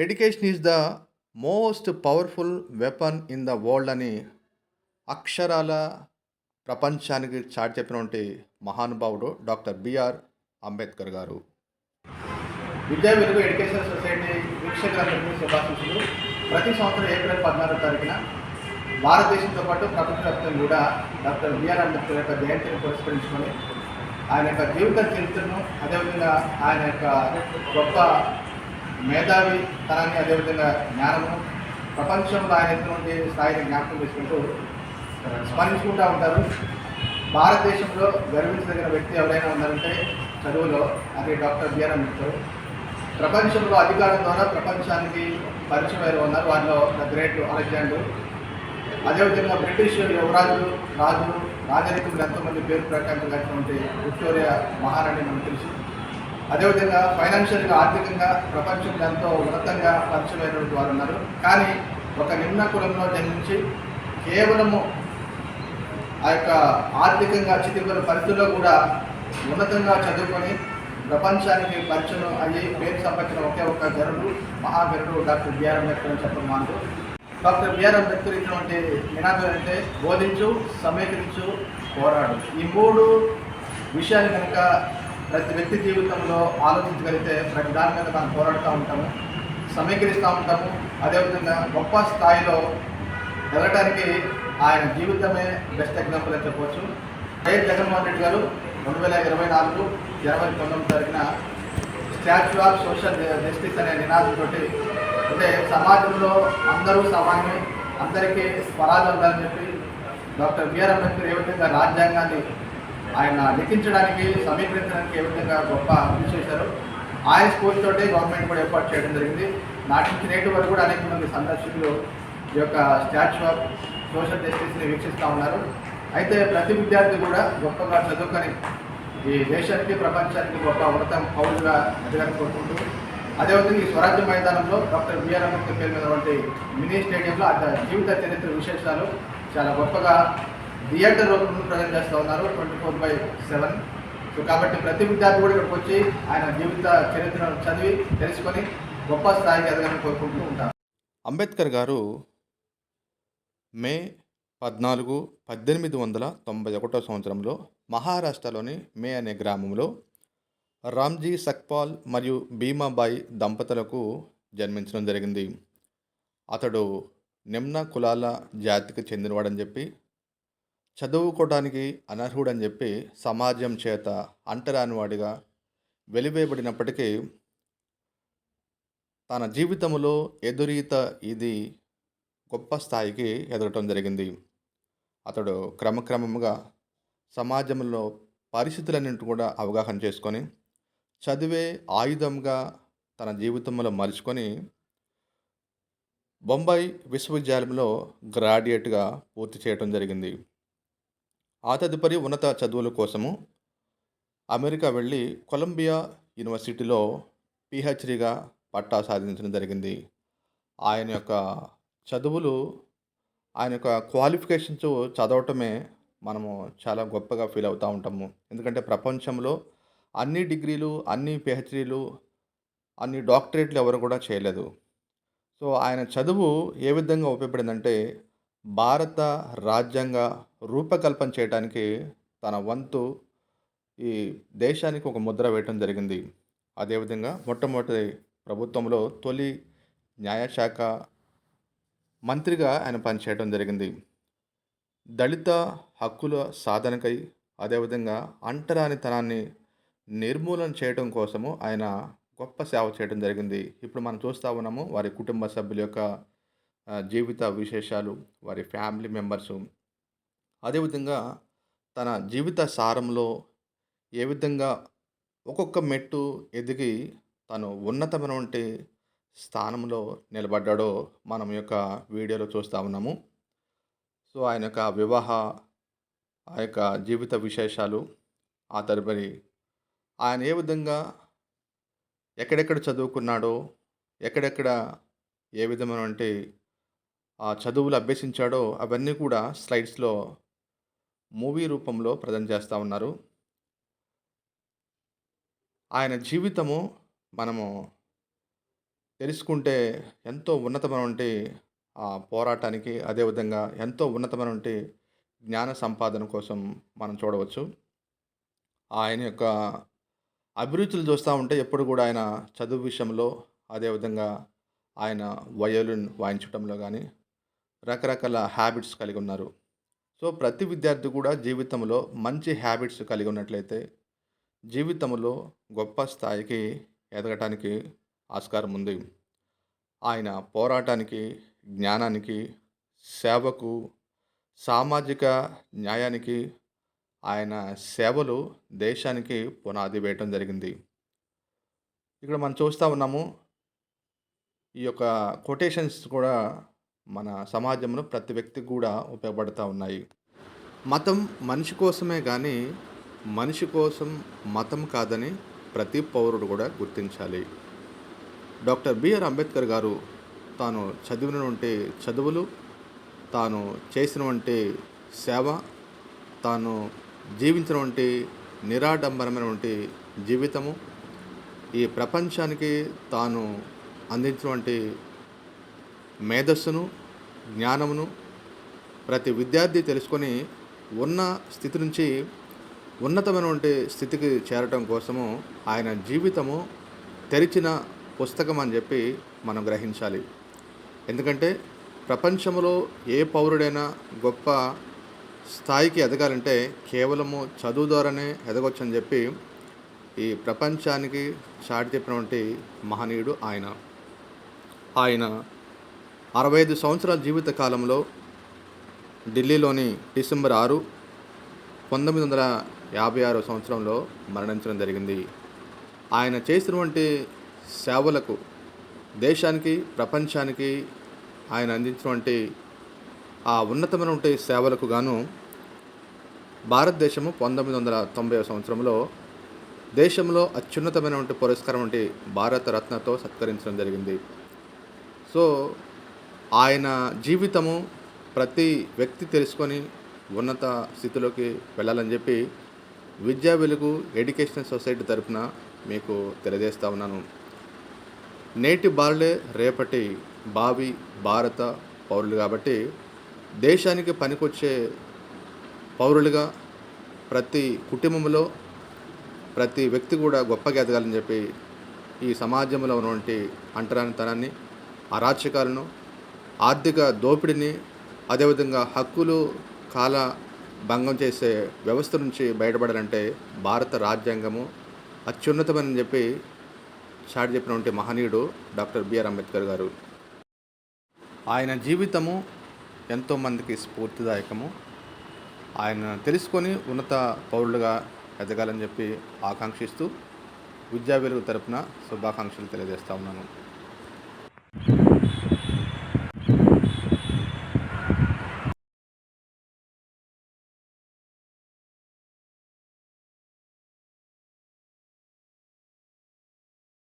Education is the most powerful weapon in the world అని అక్షరాల ప్రపంచానికి చాటి చెప్పినటువంటి మహానుభావుడు డాక్టర్ బిఆర్ అంబేద్కర్ గారు. విద్యా వెలుగు ఎడ్యుకేషన్ సొసైటీ వీక్షకులందరికీ శుభాశీస్సులు. ప్రతి సంవత్సరం ఏప్రిల్ 14వ తారీఖున భారతదేశంతో పాటు ప్రపంచవ్యాప్తంగా కూడా డాక్టర్ బిఆర్ అంబేద్కర్ యొక్క జయంతిని పురస్కరించుకొని ఆయన యొక్క జీవిత చరిత్రను, అదేవిధంగా ఆయన యొక్క గొప్ప మేధావి తనాన్ని, అదేవిధంగా జ్ఞానము, ప్రపంచంలో ఆయన ఎటువంటి స్థాయిని జ్ఞాపకం చేసుకుంటూ స్మరించుకుంటూ ఉంటారు. భారతదేశంలో గర్వించదగిన వ్యక్తి ఎవరైనా ఉన్నారంటే చదువులో అది డాక్టర్ బిఆర్ అంబేద్కర్. ప్రపంచంలో అధికారం ద్వారా ప్రపంచానికి పరిచయం ఉన్నారు. వారిలో ద గ్రేట్ అలెగ్జాండర్, అదేవిధంగా బ్రిటిష్ యువరాజులు, రాజులు, రాజరికులు ఎంతోమంది పేరు ప్రఖ్యాతులైనటువంటి విక్టోరియా మహారాణి మనకు తెలుసు. అదేవిధంగా ఫైనాన్షియల్గా, ఆర్థికంగా ప్రపంచంలో ఎంతో ఉన్నతంగా పరిచయమైనటువంటి వారు ఉన్నారు. కానీ ఒక నిమ్న కులంలో జన్మించి కేవలము ఆ యొక్క ఆర్థికంగా చితికుల పరిస్థితుల్లో కూడా ఉన్నతంగా చదువుకొని ప్రపంచానికి పరిచయం అయ్యి పేరు సంపాదించిన ఒకే ఒక్క గరుడు, మహాగరుడు డాక్టర్ బిఆర్ అంబేద్కర్ అని చెప్పడం మాకు. డాక్టర్ బిఆర్ అంబేద్కర్ ఇచ్చినటువంటి నినాదం అంటే బోధించు, సమీకరించు, పోరాడు. ఈ మూడు విషయాలు కనుక ప్రతి వ్యక్తి జీవితంలో ఆలోచించగలిగితే ప్రతి దాని మీద మనం పోరాడుతూ ఉంటాము, సమీకరిస్తూ ఉంటాము. అదేవిధంగా గొప్ప స్థాయిలో వెళ్ళడానికి ఆయన జీవితమే బెస్ట్ ఎగ్జాంపుల్ అని చెప్పవచ్చు. వైఎస్ జగన్మోహన్ రెడ్డి గారు 2024 జనవరి 9వ తారీఖున స్టాచ్యూ ఆఫ్ సోషల్ జస్టిస్ అనే నినాదంతో, అంటే సమాజంలో అందరూ సమానమే, అందరికీ స్వరాజ్ ఉండాలని చెప్పి డాక్టర్ బిఆర్ అంబేద్కర్ ఏ విధంగా రాజ్యాంగాన్ని ఆయన లిఖించడానికి, సమీకరించడానికి ఏ విధంగా గొప్ప కృషి చేశారు. ఆయన స్ఫూర్తితోటి గవర్నమెంట్ కూడా ఏర్పాటు చేయడం జరిగింది. నాటి నుంచి నేటి వరకు కూడా అనేక మంది సందర్శకులు ఈ యొక్క స్టాచ్యూ ఆఫ్ సోషల్ జస్టిస్ని వీక్షిస్తూ ఉన్నారు. అయితే ప్రతి విద్యార్థి కూడా గొప్పగా చదువుకొని ఈ దేశానికి, ప్రపంచానికి గొప్ప ఉన్నత పౌరులుగా ఎదగాలని కోరుకుంటూ, అదేవిధంగా ఈ స్వరాజ్య మైదానంలో డాక్టర్ బిఆర్ అంబేద్కర్ పేరు మీద మినీ స్టేడియంలో ఆ జీవిత చరిత్ర విశేషాలు చాలా గొప్పగా థియేటర్ రూపంలో ప్రజెంట్ చేస్తూ ఉన్నారు 24/7. సో కాబట్టి ప్రతి విద్యార్థి కూడా ఇక్కడికి వచ్చి ఆయన జీవిత చరిత్రను చదివి తెలుసుకొని గొప్ప స్థాయికి ఎదగాలని కోరుకుంటూ ఉంటారు. అంబేద్కర్ గారు మే 14, 1891 సంవత్సరంలో మహారాష్ట్రలోని మే అనే గ్రామంలో రామ్జీ సక్పాల్ మరియు భీమాబాయి దంపతులకు జన్మించడం జరిగింది. అతడు నిమ్న కులాల జాతికి చెందినవాడని చెప్పి, చదువుకోవడానికి అనర్హుడని చెప్పి సమాజం చేత అంటరానివాడిగా వెలివేయబడినప్పటికీ తన జీవితంలో ఎదురీత ఇది గొప్ప స్థాయికి ఎదగటం జరిగింది. అతడు క్రమక్రమంగా సమాజంలో పరిస్థితులన్నింటిని కూడా అవగాహన చేసుకొని, చదివే ఆయుధంగా తన జీవితంలో మలుచుకొని బొంబాయి విశ్వవిద్యాలయంలో గ్రాడ్యుయేట్గా పూర్తి చేయడం జరిగింది. ఆ తదుపరి ఉన్నత చదువుల కోసము అమెరికా వెళ్ళి కొలంబియా యూనివర్సిటీలో పిహెచ్డిగా పట్టా సాధించడం జరిగింది. ఆయన యొక్క చదువులు, ఆయన యొక్క క్వాలిఫికేషన్స్ చదవటమే మనము చాలా గొప్పగా ఫీల్ అవుతూ ఉంటాము. ఎందుకంటే ప్రపంచంలో అన్ని డిగ్రీలు, అన్ని పిహెచ్డీలు, అన్ని డాక్టరేట్లు ఎవరు కూడా చేయలేదు. సో ఆయన చదువు ఏ విధంగా ఉపయోగపడిందంటే భారత రాజ్యాంగ రూపకల్పన చేయడానికి తన వంతు ఈ దేశానికి ఒక ముద్ర వేయటం జరిగింది. అదేవిధంగా మొట్టమొదటి ప్రభుత్వంలో తొలి న్యాయశాఖ మంత్రిగా ఆయన పనిచేయడం జరిగింది. దళిత హక్కుల సాధనకై, అదేవిధంగా అంటరానితనాన్ని నిర్మూలన చేయడం కోసము ఆయన గొప్ప సేవ చేయడం జరిగింది. ఇప్పుడు మనం చూస్తూ ఉన్నాము వారి కుటుంబ సభ్యుల యొక్క జీవిత విశేషాలు, వారి ఫ్యామిలీ మెంబర్సు. అదేవిధంగా తన జీవిత సారంలో ఏ విధంగా ఒక్కొక్క మెట్టు ఎదిగి తను ఉన్నతమైనటువంటి స్థానంలో నిలబడ్డాడో మనం యొక్క వీడియోలో చూస్తూ ఉన్నాము. సో ఆయన యొక్క వివాహ, ఆ యొక్క జీవిత విశేషాలు, ఆ తదుపరి ఆయన ఏ విధంగా ఎక్కడెక్కడ చదువుకున్నాడో, ఎక్కడెక్కడ ఏ విధమైనటువంటి ఆ చదువులు అభ్యసించాడో అవన్నీ కూడా స్లైడ్స్లో మూవీ రూపంలో ప్రజెంట్ చేస్తూ ఉన్నారు. ఆయన జీవితము మనము తెలుసుకుంటే ఎంతో ఉన్నతమైనటువంటి పోరాటానికి, అదేవిధంగా ఎంతో ఉన్నతమైనటువంటి జ్ఞాన సంపాదన కోసం మనం చూడవచ్చు. ఆయన యొక్క అభిరుచులు చూస్తా ఉంటే ఎప్పుడు కూడా ఆయన చదువు విషయంలో, అదేవిధంగా ఆయన వయోలిన్ వాయించటంలో గానీ, రకరకాల హ్యాబిట్స్ కలిగి ఉన్నారు. సో, ప్రతి విద్యార్థి కూడా జీవితంలో మంచి హ్యాబిట్స్ కలిగి ఉన్నట్లయితే, జీవితంలో గొప్ప స్థాయికి ఎదగటానికి ఆస్కారం ఉంది. ఆయన పోరాటానికి, జ్ఞానానికి, సేవకు, సామాజిక న్యాయానికి ఆయన సేవలు దేశానికి పునాది వేయటం జరిగింది. ఇక్కడ మనం చూస్తా ఉన్నాము. ఈ యొక్క కొటేషన్స్ కూడా మన సమాజంలో ప్రతి వ్యక్తికి కూడా ఉపయోగపడతా ఉన్నాయి. మతం మనిషి కోసమే గానీ, మనిషి కోసం మతం కాదని ప్రతి పౌరుడు కూడా గుర్తించాలి. డాక్టర్ బిఆర్ అంబేద్కర్ గారు తాను చదివినటువంటి చదువులు, తాను చేసినటువంటి సేవ, తాను జీవించినటువంటి నిరాడంబరమైనటువంటి జీవితము, ఈ ప్రపంచానికి తాను అందించినటువంటి మేధస్సును, జ్ఞానమును ప్రతి విద్యార్థి తెలుసుకొని ఉన్న స్థితి నుంచి ఉన్నతమైనటువంటి స్థితికి చేరటం కోసము ఆయన జీవితము తెరిచిన పుస్తకం అని చెప్పి మనం గ్రహించాలి. ఎందుకంటే ప్రపంచంలో ఏ పౌరుడైనా గొప్ప స్థాయికి ఎదగాలంటే కేవలము చదువు ద్వారానే ఎదగొచ్చని చెప్పి ఈ ప్రపంచానికి చాటి చెప్పినటువంటి మహనీయుడు ఆయన. ఆయన 65 సంవత్సరాల జీవిత కాలంలో ఢిల్లీలోని డిసెంబర్ 6, 1956 సంవత్సరంలో మరణించడం జరిగింది. ఆయన చేసినటువంటి సేవలకు, దేశానికి, ప్రపంచానికి ఆయన అందించినటువంటి ఆ ఉన్నతమైనటువంటి సేవలకు గాను భారతదేశము 1990 సంవత్సరంలో దేశంలో అత్యున్నతమైనటువంటి పురస్కారం వంటి భారత రత్నతో సత్కరించడం జరిగింది. సో, ఆయన జీవితము ప్రతి వ్యక్తి తెలుసుకొని ఉన్నత స్థితిలోకి వెళ్ళాలని చెప్పి విద్యా వెలుగు ఎడ్యుకేషనల్ సొసైటీ తరఫున మీకు తెలియజేస్తా ఉన్నాను. నేటి బాలలే రేపటి భావి భారత పౌరులు కాబట్టి దేశానికి పనికొచ్చే పౌరులుగా ప్రతి కుటుంబంలో ప్రతి వ్యక్తి కూడా గొప్పగా ఎదగాలని చెప్పి ఈ సమాజంలో ఉన్నటువంటి అంటరానితనాన్ని, అరాచకాలను, ఆర్థిక దోపిడీని, అదేవిధంగా హక్కులు కాల భంగం చేసే వ్యవస్థ నుంచి బయటపడాలంటే భారత రాజ్యాంగము అత్యున్నతమని చెప్పి చాటి చెప్పినటువంటి మహనీయుడు డాక్టర్ బిఆర్ అంబేద్కర్ గారు. ఆయన జీవితము ఎంతోమందికి స్ఫూర్తిదాయకము. ఆయన తెలుసుకొని ఉన్నత పౌరులుగా ఎదగాలని చెప్పి ఆకాంక్షిస్తూ విద్యా వెలుగు తరపున శుభాకాంక్షలు తెలియజేస్తా ఉన్నాను.